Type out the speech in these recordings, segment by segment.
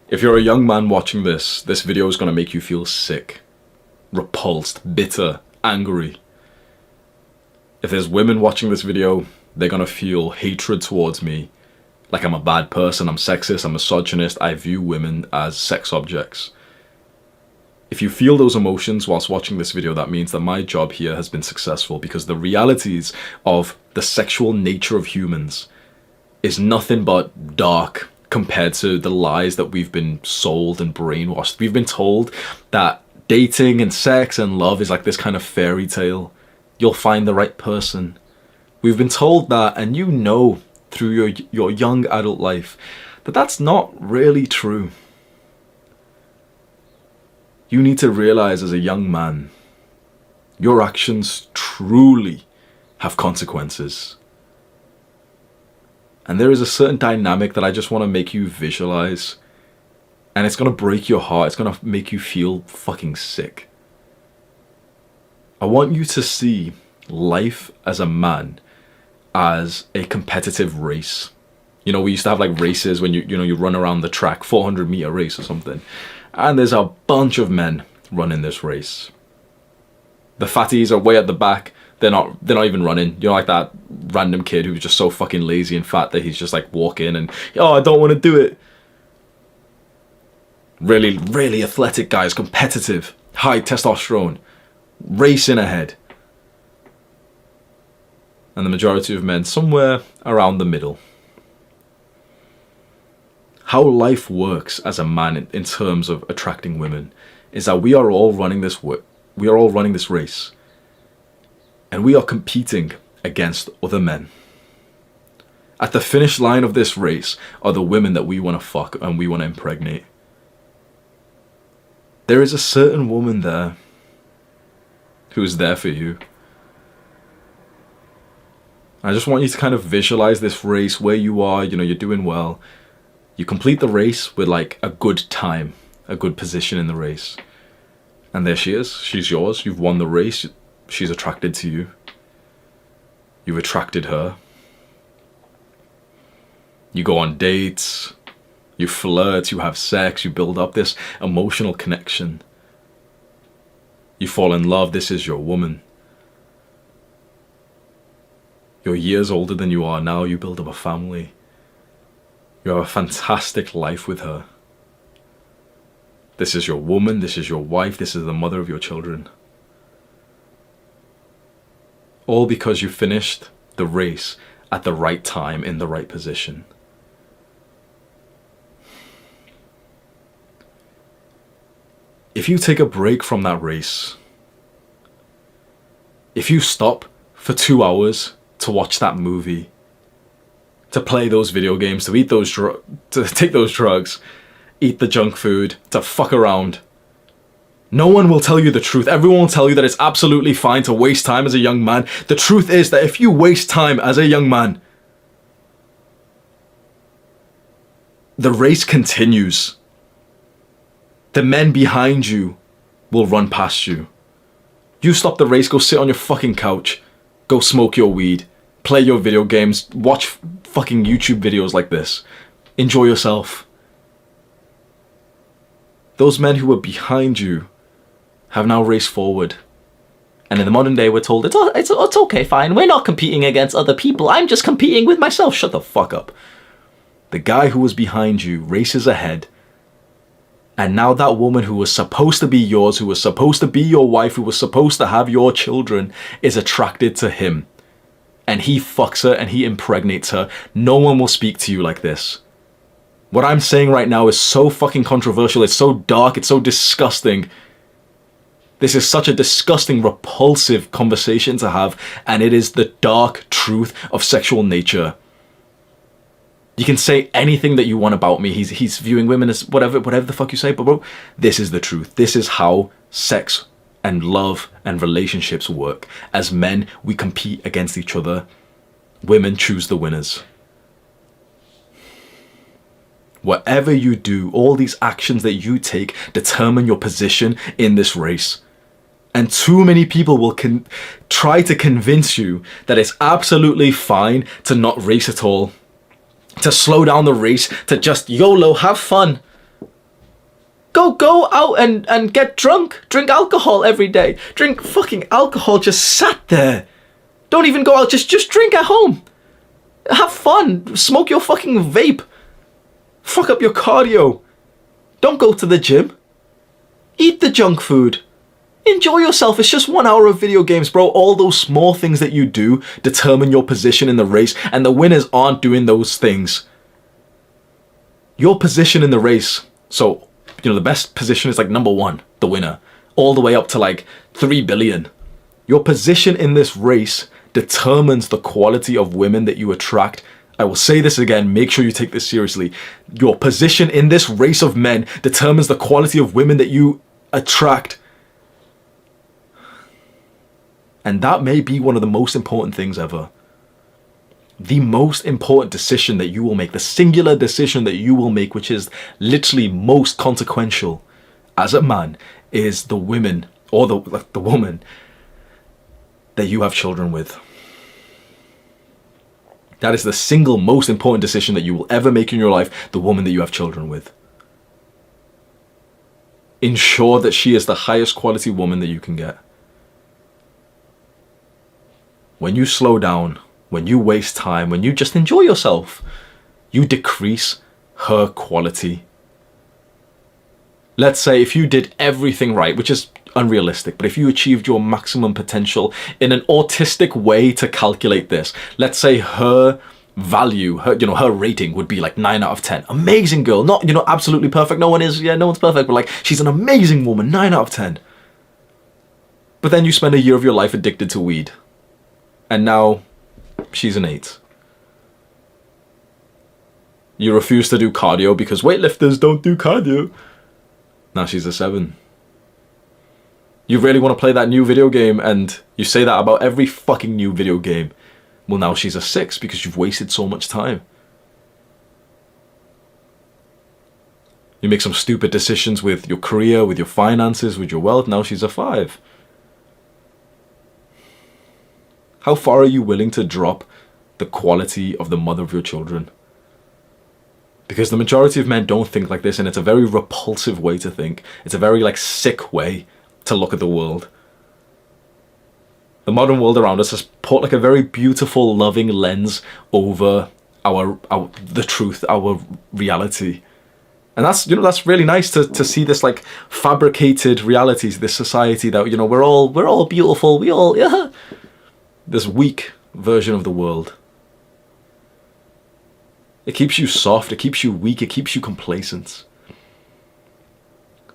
If you're a young man watching this video is going to make you feel sick, repulsed, bitter, angry. If there's women watching this video, they're going to feel hatred towards me, like I'm a bad person, I'm sexist, I'm misogynist, I view women as sex objects. If you feel those emotions whilst watching this video, that means that my job here has been successful, because the realities of the sexual nature of humans is nothing but dark compared to the lies that we've been sold and brainwashed. We've been told that dating and sex and love is like this kind of fairy tale. You'll find the right person. We've been told that, and you know through your young adult life that that's not really true. You need to realize as a young man, your actions truly have consequences. And there is a certain dynamic that I just want to make you visualize. And it's going to break your heart. It's going to make you feel fucking sick. I want you to see life as a man as a competitive race. You know, we used to have like races when you run around the track, 400-meter race or something. And there's a bunch of men running this race. The fatties are way at the back. They're not even running. You know, like that random kid who's just so fucking lazy and fat that he's just like walking and, oh, I don't want to do it. Really, really athletic guys, competitive, high testosterone, racing ahead. And the majority of men somewhere around the middle. How life works as a man in terms of attracting women is that we are all running this race. And we are competing against other men. At the finish line of this race are the women that we want to fuck and we want to impregnate. There is a certain woman there who is there for you. I just want you to kind of visualize this race where you are, you're doing well. You complete the race with like a good time, a good position in the race. And there she is, she's yours, you've won the race. She's attracted to you. You've attracted her. You go on dates. You flirt. You have sex. You build up this emotional connection. You fall in love. This is your woman. You're years older than you are now. You build up a family. You have a fantastic life with her. This is your woman. This is your wife. This is the mother of your children. All because you finished the race at the right time in the right position. If you take a break from that race, if you stop for 2 hours to watch that movie, to play those video games, to eat those to take those drugs, eat the junk food, to fuck around, no one will tell you the truth. Everyone will tell you that it's absolutely fine to waste time as a young man. The truth is that if you waste time as a young man, the race continues. The men behind you will run past you. You stop the race, go sit on your fucking couch, go smoke your weed, play your video games, watch fucking YouTube videos like this. Enjoy yourself. Those men who were behind you have now raced forward. And in the modern day, we're told, it's okay, fine. We're not competing against other people. I'm just competing with myself. Shut the fuck up. The guy who was behind you races ahead. And now that woman who was supposed to be yours, who was supposed to be your wife, who was supposed to have your children, is attracted to him. And he fucks her and he impregnates her. No one will speak to you like this. What I'm saying right now is so fucking controversial. It's so dark. It's so disgusting. This is such a disgusting, repulsive conversation to have. And it is the dark truth of sexual nature. You can say anything that you want about me. He's viewing women as whatever the fuck you say. But bro, this is the truth. This is how sex and love and relationships work. As men, we compete against each other. Women choose the winners. Whatever you do, all these actions that you take determine your position in this race. And too many people will try to convince you that it's absolutely fine to not race at all. To slow down the race, to just YOLO, have fun. Go out and get drunk. Drink alcohol every day. Drink fucking alcohol just sat there. Don't even go out, just drink at home. Have fun. Smoke your fucking vape. Fuck up your cardio. Don't go to the gym. Eat the junk food. Enjoy yourself. It's just 1 hour of video games, bro. All those small things that you do determine your position in the race, and the winners aren't doing those things. Your position in the race. So, the best position is like number 1, the winner, all the way up to like 3 billion. Your position in this race determines the quality of women that you attract. I will say this again, make sure you take this seriously. Your position in this race of men determines the quality of women that you attract. And that may be one of the most important things ever. The most important decision that you will make, the singular decision that you will make, which is literally most consequential as a man, is the women, or the woman that you have children with. That is the single most important decision that you will ever make in your life, the woman that you have children with. Ensure that she is the highest quality woman that you can get. When you slow down, when you waste time, when you just enjoy yourself, you decrease her quality. Let's say if you did everything right, which is unrealistic, but if you achieved your maximum potential in an autistic way to calculate this, let's say her value, her rating would be like 9 out of 10. Amazing girl, not, absolutely perfect. No one's perfect, but like, she's an amazing woman, 9 out of 10. But then you spend a year of your life addicted to weed. And now she's an 8. You refuse to do cardio because weightlifters don't do cardio. Now she's a 7. You really want to play that new video game, and you say that about every fucking new video game. Well, now she's a 6 because you've wasted so much time. You make some stupid decisions with your career, with your finances, with your wealth. Now she's a 5. How far are you willing to drop the quality of the mother of your children? Because the majority of men don't think like this, and it's a very repulsive way to think. It's a very sick way to look at the world. The modern world around us has put a very beautiful, loving lens over the truth, our reality. And that's really nice to see this fabricated reality, this society that we're all beautiful, this weak version of the world. It keeps you soft, it keeps you weak, it keeps you complacent.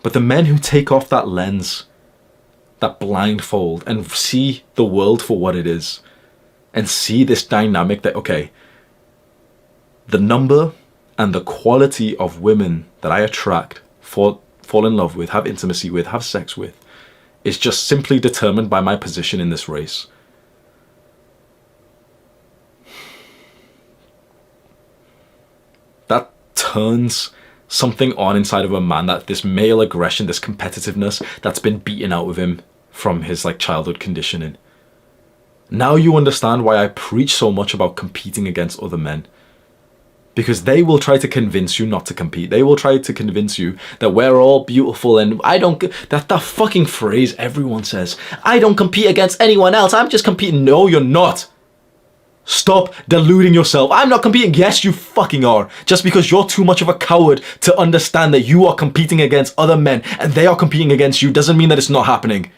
But the men who take off that lens, that blindfold, and see the world for what it is, and see this dynamic that, okay, the number and the quality of women that I attract, fall in love with, have intimacy with, have sex with, is just simply determined by my position in this race. That turns something on inside of a man, that this male aggression, this competitiveness that's been beaten out of him from his childhood conditioning. Now you understand why I preach so much about competing against other men. Because they will try to convince you not to compete. They will try to convince you that we're all beautiful, and that fucking phrase everyone says, I don't compete against anyone else, I'm just competing. No, you're not. Stop deluding yourself. I'm not competing. Yes, you fucking are. Just because you're too much of a coward to understand that you are competing against other men and they are competing against you doesn't mean that it's not happening.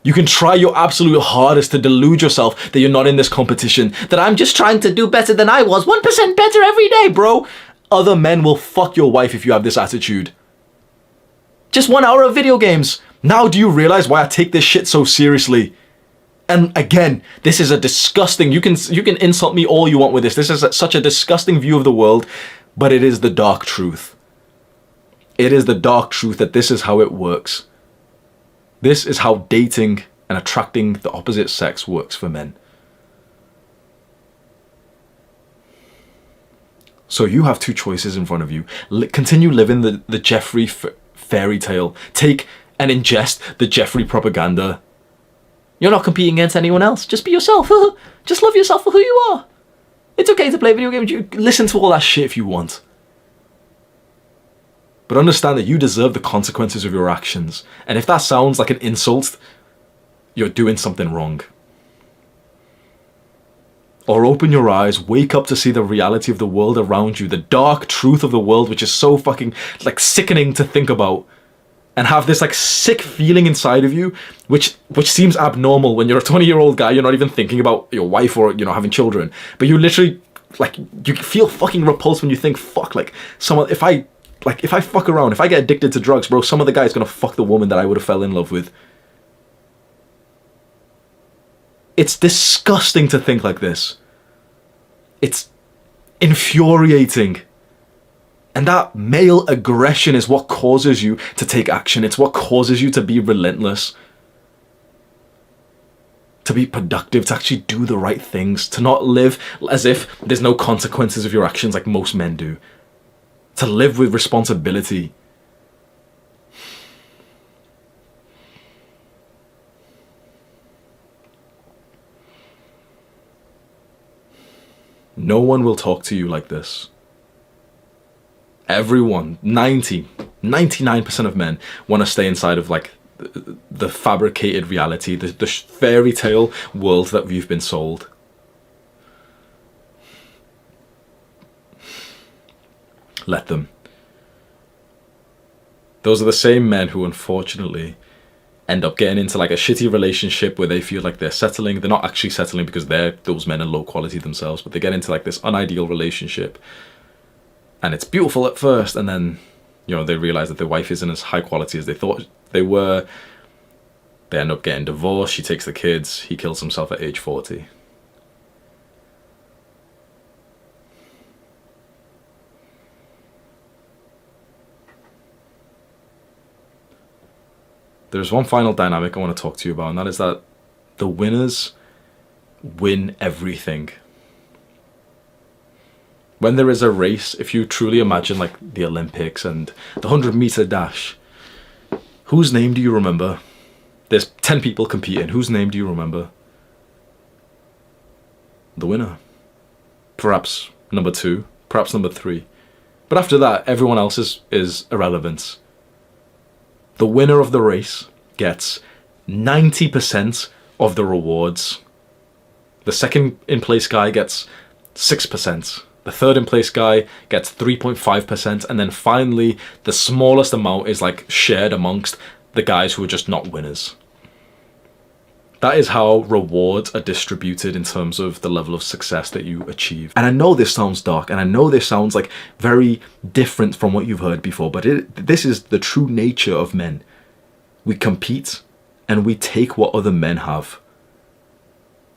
You can try your absolute hardest to delude yourself that you're not in this competition, that I'm just trying to do better than I was, 1% better every day, bro. Other men will fuck your wife if you have this attitude. Just 1 hour of video games. Now do you realize why I take this shit so seriously? And again, this is a disgusting, you can insult me all you want with this. This is such a disgusting view of the world, but it is the dark truth. It is the dark truth that this is how it works. This is how dating and attracting the opposite sex works for men. So you have 2 choices in front of you. Continue living the Jeffrey fairy tale. Take and ingest the Jeffrey propaganda. You're not competing against anyone else. Just be yourself. Just love yourself for who you are. It's okay to play video games. You listen to all that shit if you want. But understand that you deserve the consequences of your actions. And if that sounds like an insult, you're doing something wrong. Or open your eyes, wake up to see the reality of the world around you, the dark truth of the world, which is so fucking like sickening to think about. And have this like sick feeling inside of you, which seems abnormal when you're a 20-year-old guy. You're not even thinking about your wife or, you know, having children. But you literally, like, you feel fucking repulsed when you think, fuck, like, someone, if I fuck around, if I get addicted to drugs, bro, some other guy's gonna fuck the woman that I would have fell in love with. It's disgusting to think like this. It's infuriating. And that male aggression is what causes you to take action. It's what causes you to be relentless, to be productive, to actually do the right things, to not live as if there's no consequences of your actions like most men do, to live with responsibility. No one will talk to you like this. Everyone, 99% of men want to stay inside of like the fabricated reality, the fairy tale world that we've been sold. Let them. Those are the same men who unfortunately end up getting into like a shitty relationship where they feel like they're settling. They're not actually settling because those men are low quality themselves, but they get into like this unideal relationship. And it's beautiful at first, and then, you know, they realize that their wife isn't as high quality as they thought they were. They end up getting divorced. She takes the kids. He kills himself at age 40. There's one final dynamic I want to talk to you about, and that is that the winners win everything. When there is a race, if you truly imagine like the Olympics and the 100-meter dash, whose name do you remember? There's 10 people competing. Whose name do you remember? The winner. Perhaps number 2, perhaps number 3. But after that, everyone else is irrelevant. The winner of the race gets 90% of the rewards. The second in place guy gets 6%. The third in place guy gets 3.5%, and then finally the smallest amount is like shared amongst the guys who are just not winners. That is how rewards are distributed in terms of the level of success that you achieve. And I know this sounds dark, and I know this sounds like very different from what you've heard before, but this is the true nature of men. We compete and we take what other men have.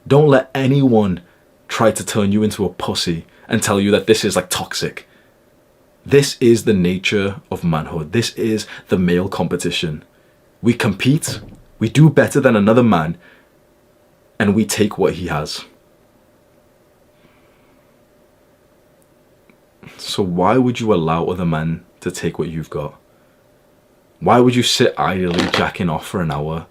Don't let anyone try to turn you into a pussy and tell you that this is like toxic. This is the nature of manhood. This is the male competition. We compete, we do better than another man, and we take what he has. So why would you allow other men to take what you've got? Why would you sit idly jacking off for an hour?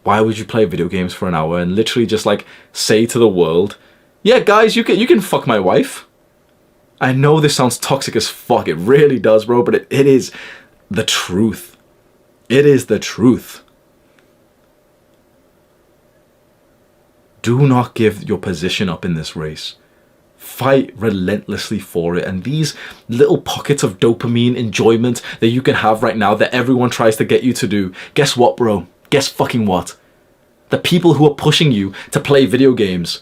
Why would you play video games for an hour and literally just like say to the world, yeah, guys, you can fuck my wife? I know this sounds toxic as fuck. It really does, bro, but it is the truth. It is the truth. Do not give your position up in this race. Fight relentlessly for it. And these little pockets of dopamine enjoyment that you can have right now that everyone tries to get you to do, guess what, bro? Guess fucking what? The people who are pushing you to play video games,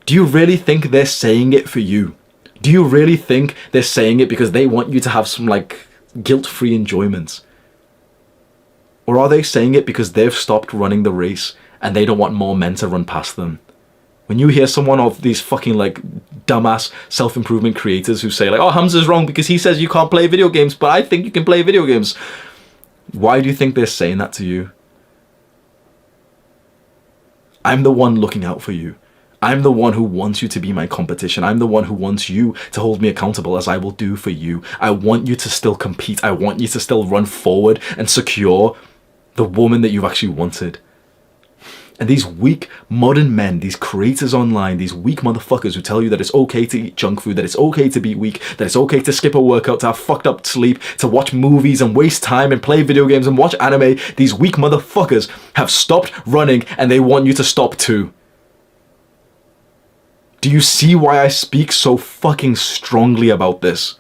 do you really think they're saying it for you? Do you really think they're saying it because they want you to have some like guilt-free enjoyment? Or are they saying it because they've stopped running the race and they don't want more men to run past them? When you hear someone of these fucking like dumbass self-improvement creators who say like, oh, Hamza's wrong because he says you can't play video games, but I think you can play video games. Why do you think they're saying that to you? I'm the one looking out for you. I'm the one who wants you to be my competition. I'm the one who wants you to hold me accountable as I will do for you. I want you to still compete. I want you to still run forward and secure the woman that you've actually wanted. And these weak modern men, these creators online, these weak motherfuckers who tell you that it's okay to eat junk food, that it's okay to be weak, that it's okay to skip a workout, to have fucked up sleep, to watch movies and waste time and play video games and watch anime, these weak motherfuckers have stopped running and they want you to stop too. Do you see why I speak so fucking strongly about this?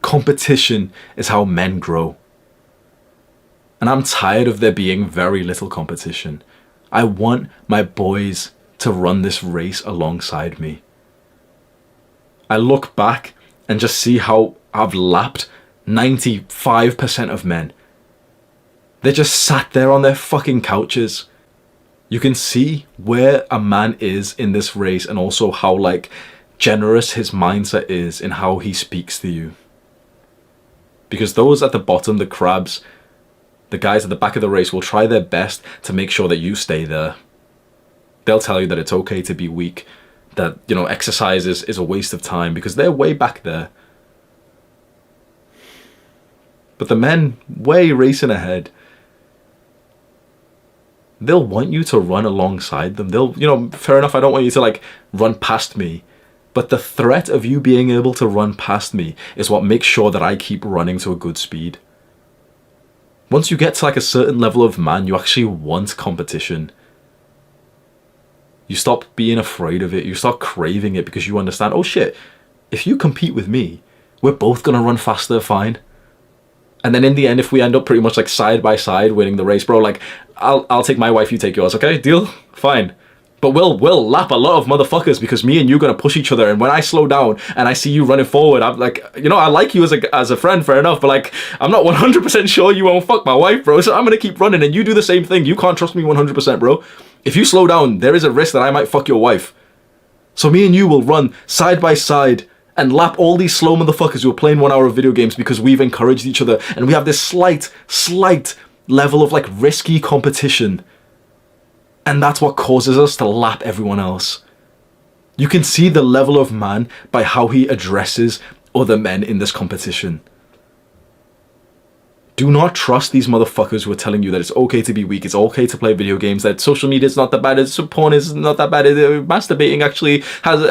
Competition is how men grow. And I'm tired of there being very little competition. I want my boys to run this race alongside me. I look back and just see how I've lapped 95% of men. They just sat there on their fucking couches. You can see where a man is in this race and also how like generous his mindset is in how he speaks to you. Because those at the bottom, the crabs, the guys at the back of the race will try their best to make sure that you stay there. They'll tell you that it's okay to be weak, that, you know, exercise is a waste of time because they're way back there. But the men way racing ahead, they'll want you to run alongside them. They'll, you know, fair enough, I don't want you to like run past me. But the threat of you being able to run past me is what makes sure that I keep running to a good speed. Once you get to like a certain level of man, you actually want competition. You stop being afraid of it. You start craving it because you understand, oh shit, if you compete with me, we're both going to run faster, fine. And then in the end, if we end up pretty much like side by side winning the race, bro, like I'll take my wife, you take yours, okay? Deal? Fine. But we'll lap a lot of motherfuckers because me and you are going to push each other. And when I slow down and I see you running forward, I'm like, you know, I like you as a friend, fair enough. But like, I'm not 100% sure you won't fuck my wife, bro. So I'm going to keep running and you do the same thing. You can't trust me 100%, bro. If you slow down, there is a risk that I might fuck your wife. So me and you will run side by side and lap all these slow motherfuckers who are playing 1 hour of video games because we've encouraged each other. And we have this slight level of like risky competition. And that's what causes us to lap everyone else. You can see the level of man by how he addresses other men in this competition. Do not trust these motherfuckers who are telling you that it's okay to be weak, it's okay to play video games, that social media is not that bad, porn is not that bad, masturbating actually has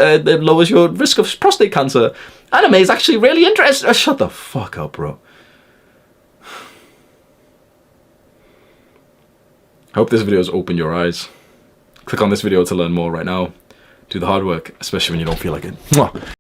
lowers your risk of prostate cancer. Anime is actually really interesting. Shut the fuck up, bro. I hope this video has opened your eyes. Click on this video to learn more right now. Do the hard work, especially when you don't feel like it. Mwah.